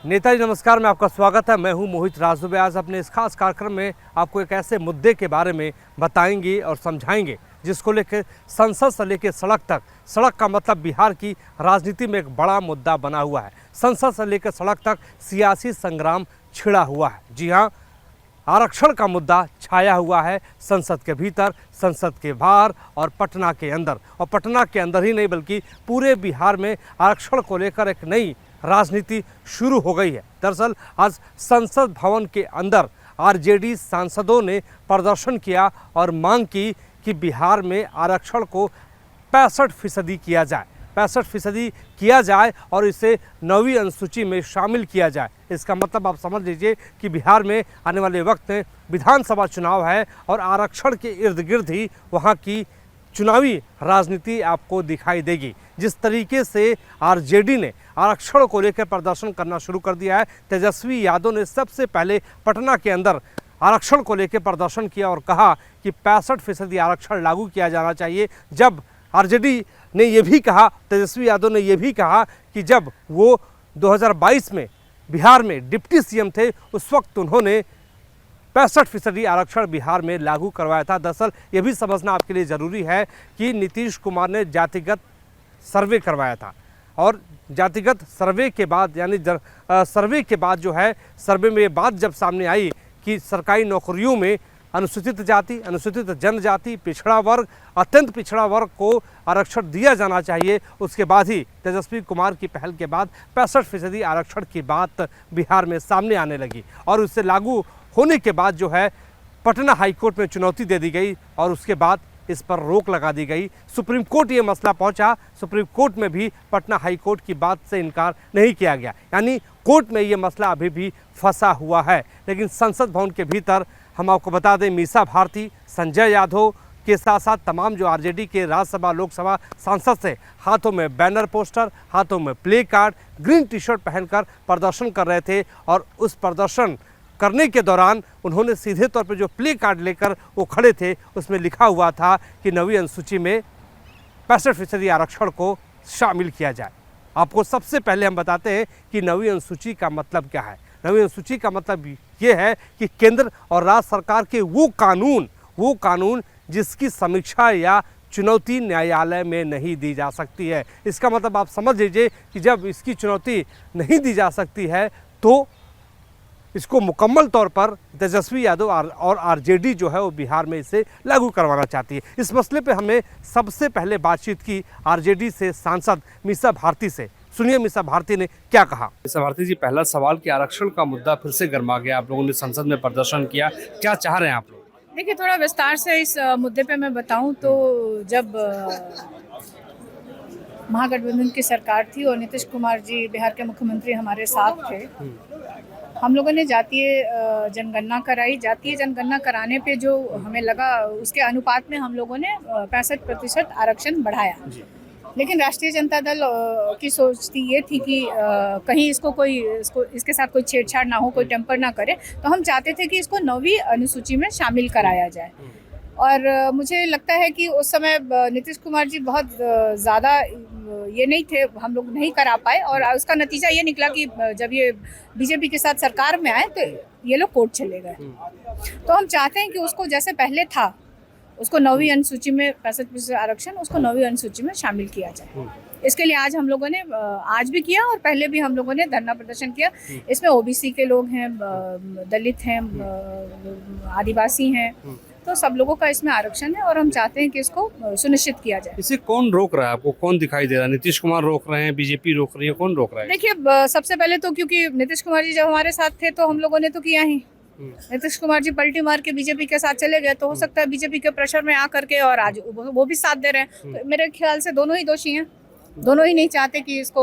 नेताजी नमस्कार में आपका स्वागत है। मैं हूं मोहित राजदुबे। आज अपने इस खास कार्यक्रम में आपको एक ऐसे मुद्दे के बारे में बताएंगे और समझाएंगे जिसको लेकर संसद से लेकर सड़क तक, सड़क का मतलब बिहार की राजनीति में एक बड़ा मुद्दा बना हुआ है। संसद से लेकर सड़क तक सियासी संग्राम छिड़ा हुआ है। जी हाँ, आरक्षण का मुद्दा छाया हुआ है संसद के भीतर, संसद के बाहर और पटना के अंदर। और पटना के अंदर ही नहीं बल्कि पूरे बिहार में आरक्षण को लेकर एक नई राजनीति शुरू हो गई है। दरअसल आज संसद भवन के अंदर आरजेडी सांसदों ने प्रदर्शन किया और मांग की कि बिहार में आरक्षण को 65% किया जाए, 65% किया जाए और इसे 9वीं अनुसूची में शामिल किया जाए। इसका मतलब आप समझ लीजिए कि बिहार में आने वाले वक्त में विधानसभा चुनाव है और आरक्षण के इर्द गिर्द ही वहाँ की चुनावी राजनीति आपको दिखाई देगी। जिस तरीके से आरजेडी ने आरक्षण को लेकर प्रदर्शन करना शुरू कर दिया है, तेजस्वी यादव ने सबसे पहले पटना के अंदर आरक्षण को लेकर प्रदर्शन किया और कहा कि 65% आरक्षण लागू किया जाना चाहिए। जब आरजेडी ने यह भी कहा, तेजस्वी यादव ने यह भी कहा कि जब वो 2022 में बिहार में डिप्टी सीएम थे, उस वक्त उन्होंने 65% आरक्षण बिहार में लागू करवाया था। दरअसल ये भी समझना आपके लिए ज़रूरी है कि नीतीश कुमार ने जातिगत सर्वे करवाया था और जातिगत सर्वे के बाद यानी सर्वे के बाद जो है, सर्वे में ये बात जब सामने आई कि सरकारी नौकरियों में अनुसूचित जाति, अनुसूचित जनजाति, पिछड़ा वर्ग, अत्यंत पिछड़ा वर्ग को आरक्षण दिया जाना चाहिए, उसके बाद ही तेजस्वी कुमार की पहल के बाद 65% आरक्षण की बात बिहार में सामने आने लगी। और उससे लागू होने के बाद जो है पटना हाईकोर्ट में चुनौती दे दी गई और उसके बाद इस पर रोक लगा दी गई। सुप्रीम कोर्ट ये मसला पहुंचा, सुप्रीम कोर्ट में भी पटना हाईकोर्ट की बात से इनकार नहीं किया गया, यानी कोर्ट में ये मसला अभी भी फंसा हुआ है। लेकिन संसद भवन के भीतर हम आपको बता दें, मीसा भारती, संजय यादव के साथ साथ तमाम जो आरजेडी के राज्यसभा लोकसभा सांसद से हाथों में बैनर पोस्टर, हाथों में play card, green tea shirt पहनकर प्रदर्शन कर रहे थे। और उस प्रदर्शन करने के दौरान उन्होंने सीधे तौर पर जो प्ले कार्ड लेकर वो खड़े थे, उसमें लिखा हुआ था कि 9वीं अनुसूची में 65% आरक्षण को शामिल किया जाए। आपको सबसे पहले हम बताते हैं कि 9वीं अनुसूची का मतलब क्या है। 9वीं अनुसूची का मतलब ये है कि केंद्र और राज्य सरकार के वो कानून जिसकी समीक्षा या चुनौती न्यायालय में नहीं दी जा सकती है। इसका मतलब आप समझ लीजिए कि जब इसकी चुनौती नहीं दी जा सकती है तो इसको मुकम्मल तौर पर तेजस्वी यादव और आरजेडी जो है वो बिहार में इसे लागू करवाना चाहती है। इस मसले पे हमने सबसे पहले बातचीत की आरजेडी से सांसद मीसा भारती से। सुनिए मीसा भारती ने क्या कहा। मीसा भारती जी, पहला सवाल कि आरक्षण का मुद्दा फिर से गर्मा गया, आप लोगों ने संसद में प्रदर्शन किया, क्या चाह रहे हैं आप लोग? देखिए, थोड़ा विस्तार से इस मुद्दे पे मैं बताऊं तो जब महागठबंधन की सरकार थी और नीतीश कुमार जी बिहार के मुख्यमंत्री हमारे साथ थे, हम लोगों ने जातीय जनगणना कराई। जातीय जनगणना कराने पे जो हमें लगा, उसके अनुपात में हम लोगों ने 65% आरक्षण बढ़ाया। लेकिन राष्ट्रीय जनता दल की सोच ये थी कि कहीं इसके साथ कोई छेड़छाड़ ना हो, कोई टेम्पर ना करे, तो हम चाहते थे कि इसको 9वीं अनुसूची में शामिल कराया जाए। और मुझे लगता है कि उस समय नीतीश कुमार जी बहुत ज़्यादा ये नहीं थे, हम लोग नहीं करा पाए और उसका नतीजा ये निकला कि जब ये बीजेपी के साथ सरकार में आए तो ये लोग कोर्ट चले गए। तो हम चाहते हैं कि उसको जैसे पहले था, उसको 9वीं अनुसूची में 65% आरक्षण, उसको 9वीं अनुसूची में शामिल किया जाए। इसके लिए आज हम लोगों ने आज भी किया और पहले भी हम लोगों ने धरना प्रदर्शन किया। इसमें ओबीसी के लोग हैं, दलित हैं, आदिवासी हैं, तो सब लोगों का इसमें आरक्षण है और हम चाहते हैं कि इसको सुनिश्चित किया जाए। इसे कौन रोक रहा है? आपको कौन दिखाई दे रहा है? नीतीश कुमार रोक रहे हैं, बीजेपी रोक रही है, कौन रोक रहा है? देखिए, सबसे पहले तो क्योंकि नीतीश कुमार जी जब हमारे साथ थे तो हम लोगों ने तो किया ही। नीतीश कुमार जी पलटी मार के बीजेपी के साथ चले गए, तो हो सकता है बीजेपी के प्रेशर में आकर के और आज वो भी साथ दे रहे हैं। तो मेरे ख्याल से दोनों ही दोषी हैं, दोनों ही नहीं चाहते कि इसको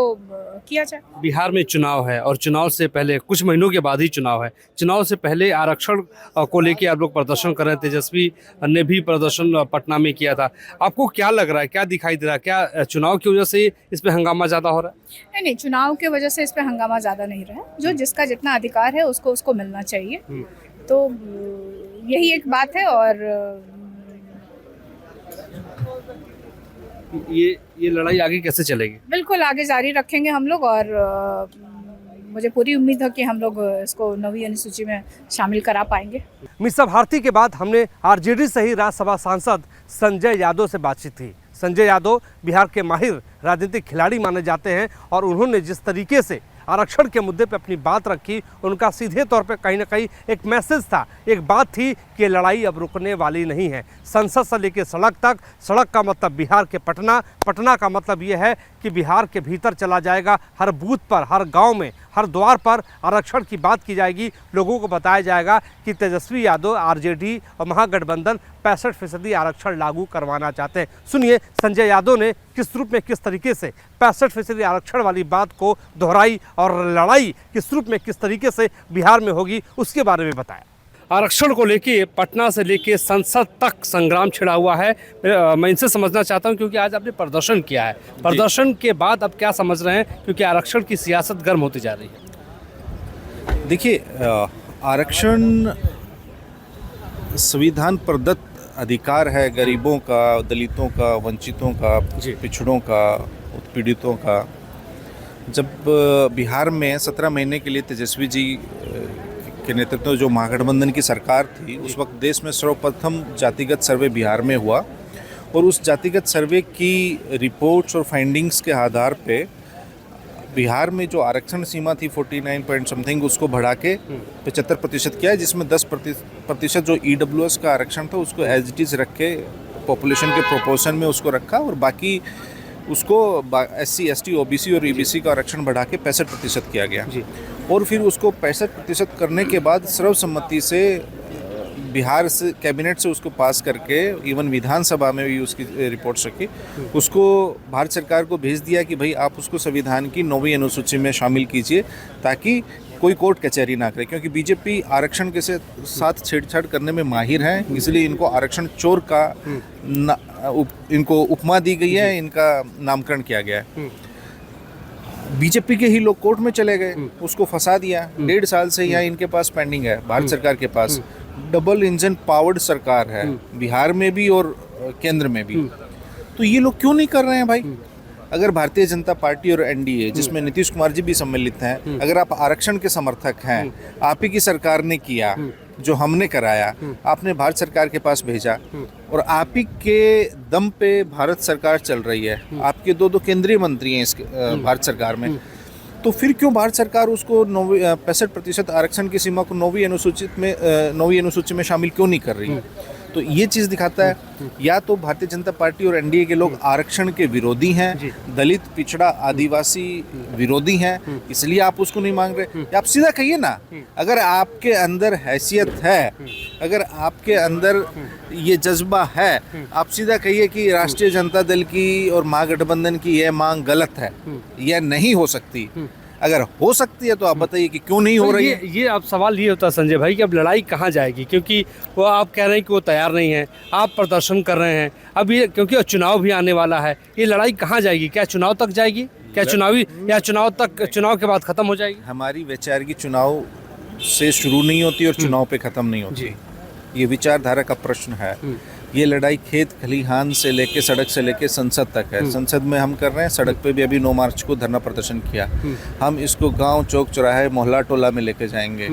किया जाए। बिहार में चुनाव है और चुनाव से पहले कुछ महीनों के बाद ही चुनाव है। चुनाव से पहले आरक्षण को लेके आप लोग प्रदर्शन कर रहे हैं, तेजस्वी ने भी प्रदर्शन पटना में किया था। आपको क्या लग रहा है, क्या दिखाई दे रहा है? क्या चुनाव की वजह से इस पे हंगामा ज़्यादा हो रहा है? नहीं, चुनाव की वजह से इस पे हंगामा ज़्यादा नहीं रहा है। जो जिसका जितना अधिकार है उसको मिलना चाहिए, तो यही एक बात है। और ये लड़ाई आगे कैसे चलेगी? बिल्कुल आगे जारी रखेंगे हम लोग और मुझे पूरी उम्मीद है कि हम लोग इसको 9वीं अनुसूची में शामिल करा पाएंगे। मीसा भारती के बाद हमने आरजेडी से ही राज्यसभा सांसद संजय यादव से बातचीत की। संजय यादव बिहार के माहिर राजनीतिक खिलाड़ी माने जाते हैं और उन्होंने जिस तरीके से आरक्षण के मुद्दे पर अपनी बात रखी, उनका सीधे तौर पे कहीं ना कहीं एक मैसेज था, एक बात थी कि लड़ाई अब रुकने वाली नहीं है। संसद से लेकर सड़क तक, सड़क का मतलब बिहार के पटना, पटना का मतलब ये है कि बिहार के भीतर चला जाएगा, हर बूथ पर, हर गांव में, हर द्वार पर आरक्षण की बात की जाएगी। लोगों को बताया जाएगा कि तेजस्वी यादव, आरजेडी और महागठबंधन 65% आरक्षण लागू करवाना चाहते हैं। सुनिए संजय यादव ने किस रूप में, किस तरीके से 65% आरक्षण वाली बात को दोहराई और लड़ाई किस रूप में, किस तरीके से बिहार में होगी, उसके बारे में बताया। आरक्षण को लेके पटना से लेके संसद तक संग्राम छिड़ा हुआ है। मैं इनसे समझना चाहता हूं, क्योंकि आज आपने प्रदर्शन किया है, प्रदर्शन के बाद अब क्या समझ रहे हैं, क्योंकि आरक्षण की सियासत गर्म होती जा रही है। देखिए, आरक्षण संविधान प्रदत्त अधिकार है गरीबों का, दलितों का, वंचितों का, पिछड़ों का, उत्पीड़ितों का। जब बिहार में 17 महीने के लिए तेजस्वी जी के नेतृत्व जो महागठबंधन की सरकार थी, उस वक्त देश में सर्वप्रथम जातिगत सर्वे बिहार में हुआ और उस जातिगत सर्वे की रिपोर्ट्स और फाइंडिंग्स के आधार पे बिहार में जो आरक्षण सीमा थी 49 पॉइंट समथिंग, उसको बढ़ा के 75% किया है, जिसमें 10% जो EWS का आरक्षण था उसको एज इट इज़ रख के पॉपुलेशन के प्रोपोर्शन में उसको रखा और बाकी उसको SC, ST, OBC और EBC का आरक्षण बढ़ा के 65% किया गया जी। और फिर उसको 65% करने के बाद सर्वसम्मति से बिहार से कैबिनेट से उसको पास करके इवन विधानसभा में भी उसकी रिपोर्ट्स रखी, उसको भारत सरकार को भेज दिया कि भाई आप उसको संविधान की 9वीं अनुसूची में शामिल कीजिए ताकि कोई कोर्ट कचहरी ना करे, क्योंकि बीजेपी आरक्षण के साथ छेड़छाड़ करने में माहिर हैं, इसलिए इनको आरक्षण चोर का इनको उपमा दी गई है, इनका नामकरण किया गया है। बीजेपी के ही लोग कोर्ट में चले गए, उसको फंसा दिया। 1.5 साल से यहाँ इनके पास पेंडिंग है, भारत सरकार के पास डबल इंजन पावर्ड सरकार है, बिहार में भी और केंद्र में भी। तो ये लोग क्यों नहीं कर रहे हैं भाई? अगर भारतीय जनता पार्टी और NDA, जिसमें नीतीश कुमार जी भी सम्मिलित हैं, अगर आप आरक्षण के समर्थक हैं, आप ही की सरकार ने किया जो हमने कराया, आपने भारत सरकार के पास भेजा और आप ही के दम पे भारत सरकार चल रही है, आपके 2 केंद्रीय मंत्री हैं इस भारत सरकार में, तो फिर क्यों भारत सरकार उसको 65% आरक्षण की सीमा को 9वीं अनुसूची में शामिल क्यों नहीं कर रही? तो ये चीज़ दिखाता है या तो भारतीय जनता पार्टी और NDA के लोग आरक्षण के विरोधी हैं, दलित, पिछड़ा, आदिवासी विरोधी हैं, इसलिए आप उसको नहीं मांग रहे। आप सीधा कहिए ना, अगर आपके अंदर हैसियत है, अगर आपके अंदर ये जज्बा है, आप सीधा कहिए कि राष्ट्रीय जनता दल की और महागठबंधन की यह मांग गलत है, यह नहीं हो सकती। अगर हो सकती है तो आप बताइए कि क्यों नहीं हो रही है। ये अब सवाल ये होता है संजय भाई कि अब लड़ाई कहाँ जाएगी, क्योंकि वो आप कह रहे हैं कि वो तैयार नहीं है, आप प्रदर्शन कर रहे हैं, अब ये क्योंकि चुनाव भी आने वाला है, ये लड़ाई कहाँ जाएगी? क्या चुनाव तक जाएगी? क्या चुनाव के बाद खत्म हो जाएगी? हमारी वैचारिकी चुनाव से शुरू नहीं होती और चुनाव पे खत्म नहीं होती, ये विचारधारा का प्रश्न है। ये लड़ाई खेत खलिहान से लेके सड़क से लेके संसद तक है। संसद में हम कर रहे हैं, सड़क पे भी अभी 9 मार्च को धरना प्रदर्शन किया। हम इसको गांव, चौक, चौराहे, मोहल्ला, टोला में लेके जाएंगे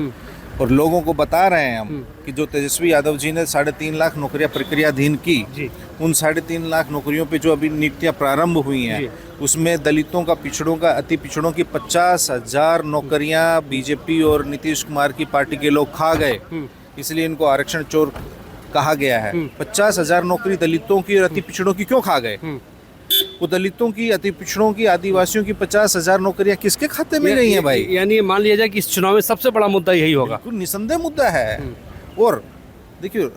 और लोगों को बता रहे हैं हम कि जो तेजस्वी यादव जी ने 3.5 लाख नौकरियां प्रक्रियाधीन की, उन 3.5 लाख नौकरियों पे जो अभी नियुक्तियां प्रारंभ हुई हैं, उसमें दलितों का, पिछड़ों का, अति पिछड़ों की 50,000 नौकरियां बीजेपी और नीतीश कुमार की पार्टी के लोग खा गए, इसलिए इनको आरक्षण चोर कहा गया है। 50,000 नौकरी दलितों की और अति पिछड़ों की क्यों खा गए? वो दलितों की, अति पिछड़ों की, आदिवासियों की 50,000 नौकरियां किसके खाते में गई हैं भाई? यानी मान लिया जाए कि इस चुनाव में सबसे बड़ा मुद्दा यही होगा। निसंदेह मुद्दा है। और देखिए,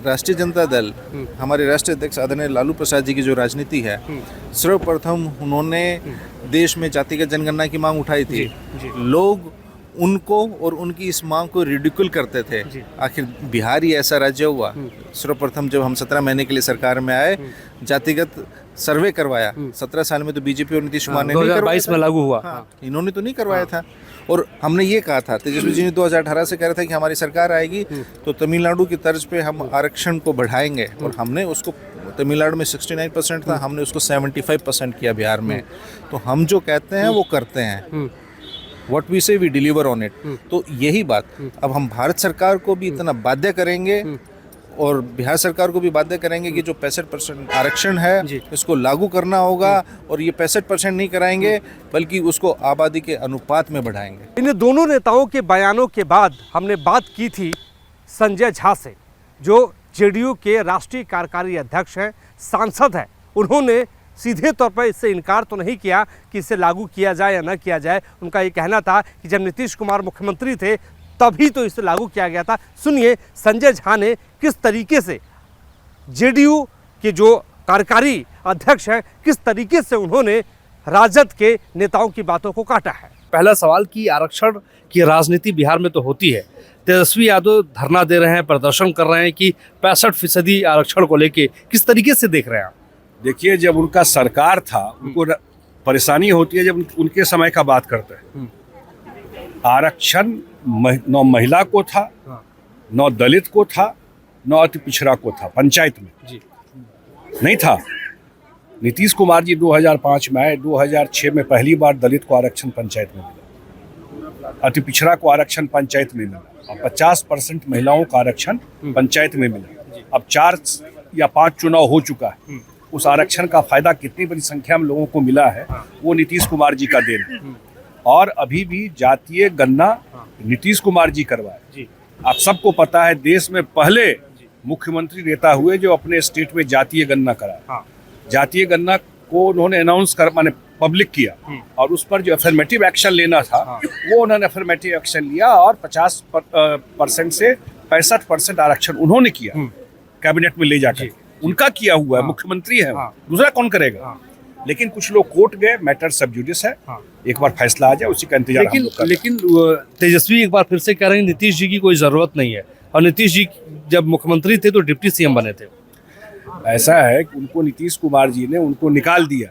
राष्ट्रीय जनता दल, हमारे राष्ट्रीय अध्यक्ष आदरणीय लालू प्रसाद जी की जो राजनीति है, सर्वप्रथम उन्होंने देश में जातिगत जनगणना की मांग उठाई थी। लोग उनको और उनकी इस मांग को रिडिक्यूल करते थे। आखिर बिहार ही ऐसा राज्य हुआ, सर्वप्रथम जब हम 17 महीने के लिए सरकार में आए, जातिगत सर्वे करवाया। 17 साल में तो बीजेपी और नीतीश कुमार ने 2022 में लागू हुआ, इन्होंने तो नहीं करवाया था। और हमने ये कहा था, तेजस्वी जी ने 2018 से कह रहा था कि हमारी सरकार आएगी तो तमिलनाडु की तर्ज पे हम आरक्षण को बढ़ाएंगे, और हमने उसको, तमिलनाडु में 69% था, हमने उसको 75% किया बिहार में। तो हम जो कहते हैं वो करते हैं। व्हाट वी से वी डिलीवर ऑन इट। तो यही बात अब हम भारत सरकार को भी इतना बाध्य करेंगे और बिहार सरकार को भी बाध्य करेंगे कि जो 65% आरक्षण है इसको लागू करना होगा, और ये 65% नहीं कराएंगे बल्कि उसको आबादी के अनुपात में बढ़ाएंगे। इन दोनों नेताओं के बयानों के बाद हमने बात की थी संजय झा से, जो जेडीयू के राष्ट्रीय कार्यकारी अध्यक्ष हैं, सांसद हैं। उन्होंने सीधे तौर पर इससे इनकार तो नहीं किया कि इसे लागू किया जाए या न किया जाए। उनका ये कहना था कि जब नीतीश कुमार मुख्यमंत्री थे तभी तो इसे लागू किया गया था। सुनिए संजय झा ने किस तरीके से जेडीयू के जो कार्यकारी अध्यक्ष हैं, किस तरीके से उन्होंने राजद के नेताओं की बातों को काटा है। पहला सवाल कि आरक्षण की राजनीति बिहार में तो होती है, तेजस्वी यादव धरना दे रहे हैं, प्रदर्शन कर रहे हैं कि 65% आरक्षण को लेके किस तरीके से देख रहे हैं आप? देखिए, जब उनका सरकार था उनको परेशानी होती है जब उनके समय का बात करते हैं। आरक्षण न महिला को था, न दलित को था, न अति पिछड़ा को था। पंचायत में जी नहीं था। नीतीश कुमार जी 2005 में आए, 2006 में पहली बार दलित को आरक्षण पंचायत में मिला, अति पिछड़ा को आरक्षण पंचायत में मिला, और 50% महिलाओं का आरक्षण पंचायत में मिला। अब 4 या 5 चुनाव हो चुका है। उस आरक्षण का फायदा कितनी बड़ी संख्या में लोगों को मिला है वो नीतीश कुमार जी का देन है। और अभी भी जातीय गणना नीतीश कुमार जी करवाए। आप सबको पता है देश में पहले मुख्यमंत्री नेता हुए जो अपने स्टेट में जातीय गणना कराए। जातीय गणना को उन्होंने अनाउंस कर माने पब्लिक किया, और उस पर जो अफर्मेटिव एक्शन लेना था वो उन्होंने अफर्मेटिव एक्शन लिया, और 50% से 65% आरक्षण उन्होंने किया कैबिनेट में ले जाकर। उनका किया हुआ है, मुख्यमंत्री है, दूसरा कौन करेगा। लेकिन कुछ लोग कोर्ट गए, मैटर सब जुडिस है, एक बार फैसला आ जाए उसी का इंतजार हम लोग कर रहे हैं। लेकिन तेजस्वी एक बार फिर से कह रहे हैं नीतीश जी की कोई जरूरत नहीं है, और नीतीश जी जब मुख्यमंत्री थे तो डिप्टी सीएम बने थे। ऐसा है कि उनको नीतीश कुमार जी ने उनको निकाल दिया,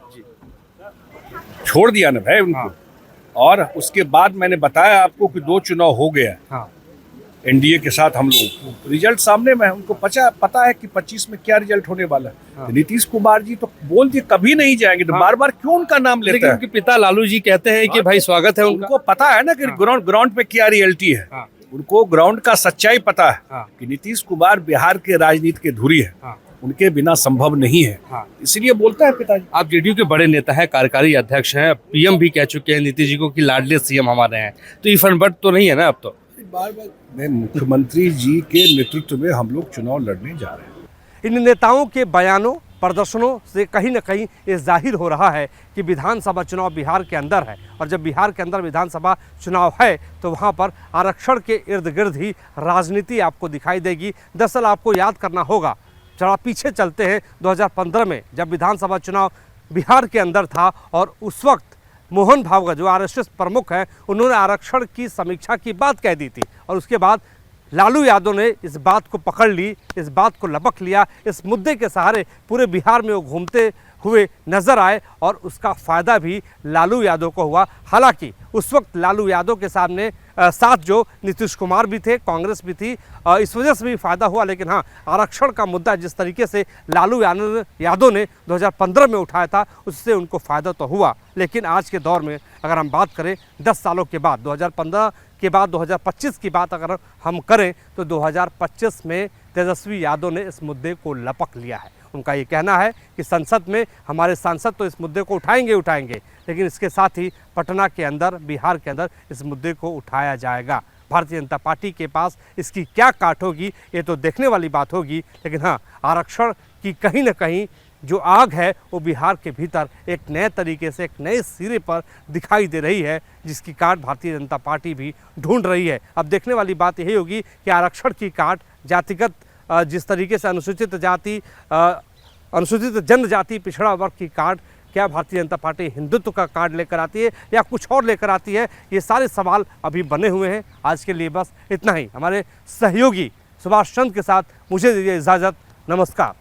छोड़ दिया ना भाई उनको। और उसके बाद मैंने बताया आपको कि 2 चुनाव हो गया एनडीए के साथ हम लोग, रिजल्ट सामने में है। उनको पता है कि 25 में क्या रिजल्ट होने वाला है। तो नीतीश कुमार जी तो बोल दिए कभी नहीं जाएंगे, तो बार बार क्यों उनका नाम लेते हैं? उनके पिता लालू जी कहते हैं कि भाई स्वागत है उनका। उनको पता है ना कि ग्राउंड पे क्या रियलिटी है। उनको ग्राउंड का सच्चाई पता है कि नीतीश कुमार बिहार के राजनीति के धुरी है, उनके बिना संभव नहीं है, इसलिए बोलता है पिताजी। आप जेडीयू के बड़े नेता हैं, कार्यकारी अध्यक्ष हैं, पीएम भी कह चुके हैं नीतीश जी को कि लाडले सीएम हमारे हैं, तो इफनबट तो नहीं है ना अब तो? बार मुख्यमंत्री जी के नेतृत्व में हम लोग चुनाव लड़ने जा रहे हैं। इन नेताओं के बयानों प्रदर्शनों से कहीं न कहीं ये जाहिर हो रहा है कि विधानसभा चुनाव बिहार के अंदर है, और जब बिहार के अंदर विधानसभा चुनाव है तो वहाँ पर आरक्षण के इर्द गिर्द ही राजनीति आपको दिखाई देगी। दरअसल आपको याद करना होगा, जरा पीछे चलते हैं 2015 में जब विधानसभा चुनाव बिहार के अंदर था, और उस वक्त मोहन भागवत जो आरएसएस प्रमुख हैं उन्होंने आरक्षण की समीक्षा की बात कह दी थी, और उसके बाद लालू यादव ने इस बात को पकड़ ली, इस बात को लपक लिया। इस मुद्दे के सहारे पूरे बिहार में वो घूमते हुए नजर आए, और उसका फ़ायदा भी लालू यादव को हुआ। हालांकि उस वक्त लालू यादव के साथ जो नीतीश कुमार भी थे, कांग्रेस भी थी, इस वजह से भी फ़ायदा हुआ। लेकिन हाँ, आरक्षण का मुद्दा जिस तरीके से लालू यादव ने 2015 में उठाया था उससे उनको फ़ायदा तो हुआ। लेकिन आज के दौर में अगर हम बात करें 10 सालों के बाद, 2015 के बाद 2025 की बात अगर हम करें तो 2025 में तेजस्वी यादव ने इस मुद्दे को लपक लिया है। उनका ये कहना है कि संसद में हमारे सांसद तो इस मुद्दे को उठाएंगे, लेकिन इसके साथ ही पटना के अंदर, बिहार के अंदर इस मुद्दे को उठाया जाएगा। भारतीय जनता पार्टी के पास इसकी क्या काट होगी ये तो देखने वाली बात होगी। लेकिन हाँ, आरक्षण की कहीं ना कहीं जो आग है वो बिहार के भीतर एक नए तरीके से, एक नए सिरे पर दिखाई दे रही है, जिसकी काट भारतीय जनता पार्टी भी ढूंढ रही है। अब देखने वाली बात यही होगी कि आरक्षण की काट, जातिगत जिस तरीके से अनुसूचित जाति, अनुसूचित जनजाति, पिछड़ा वर्ग की काट, क्या भारतीय जनता पार्टी हिंदुत्व का कार्ड लेकर आती है या कुछ और लेकर आती है? ये सारे सवाल अभी बने हुए हैं। आज के लिए बस इतना ही। हमारे सहयोगी सुभाष चंद्र के साथ मुझे दीजिए इजाज़त। नमस्कार।